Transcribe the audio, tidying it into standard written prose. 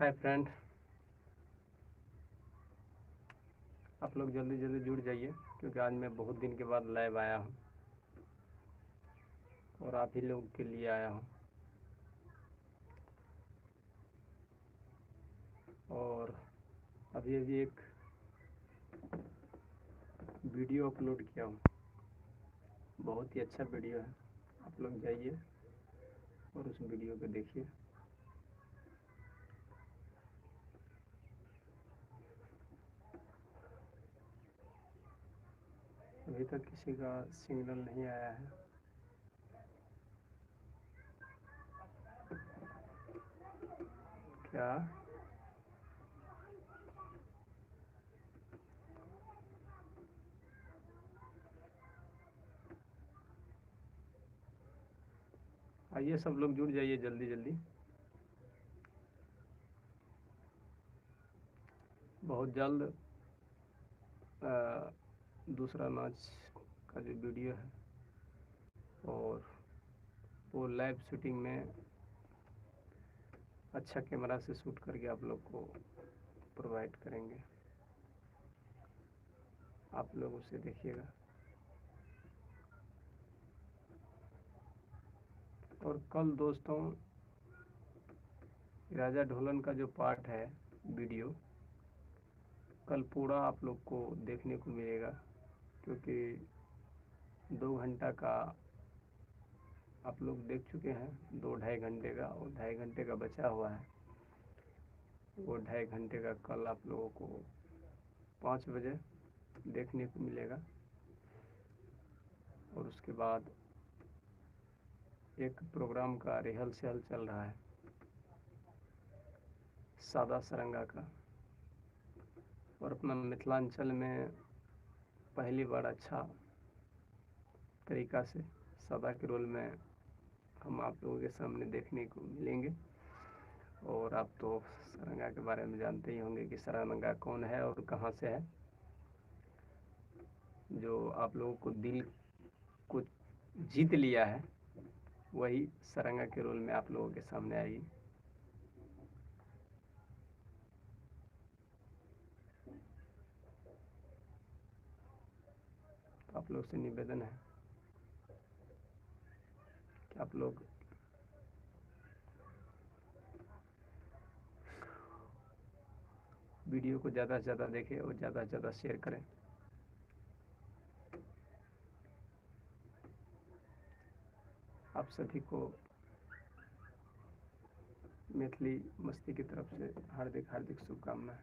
Hi friend, आप लोग जल्दी जल्दी जुड़ जाइए क्योंकि आज मैं बहुत दिन के बाद लाइव आया हूँ और आप ही लोग के लिए आया हूँ। और अभी अभी एक वीडियो अपलोड किया हूँ, बहुत ही अच्छा वीडियो है। आप लोग जाइए और उस वीडियो को देखिए। अभी तक किसी का सिग्नल नहीं आया है। क्या आइए सब लोग जुड़ जाइए जल्दी जल्दी। बहुत जल्द दूसरा मैच का जो वीडियो है और वो लाइव शूटिंग में अच्छा कैमरा से शूट करके आप लोग को प्रोवाइड करेंगे। आप लोग उसे देखिएगा। और कल दोस्तों राजा ढोलन का जो पार्ट है वीडियो, कल पूरा आप लोग को देखने को मिलेगा क्योंकि 2 घंटा का आप लोग देख चुके हैं। 2-2.5 घंटे का और 2.5 घंटे का बचा हुआ है। वो 2.5 घंटे का कल आप लोगों को 5 बजे देखने को मिलेगा। और उसके बाद एक प्रोग्राम का रिहर्सल चल रहा है सादा सरंगा का, और अपना मिथिलांचल में पहली बार अच्छा तरीका से सादा के रोल में हम आप लोगों के सामने देखने को मिलेंगे। और आप तो सरंगा के बारे में जानते ही होंगे कि सरंगा कौन है और कहाँ से है। जो आप लोगों को दिल को जीत लिया है वही सरंगा के रोल में आप लोगों के सामने आएगी। तो आप लोग से निवेदन है कि आप लोग वीडियो को ज़्यादा से ज़्यादा देखें और ज़्यादा से ज़्यादा शेयर करें। आप सभी को मैथिली मस्ती की तरफ से हार्दिक हार्दिक शुभकामनाएं।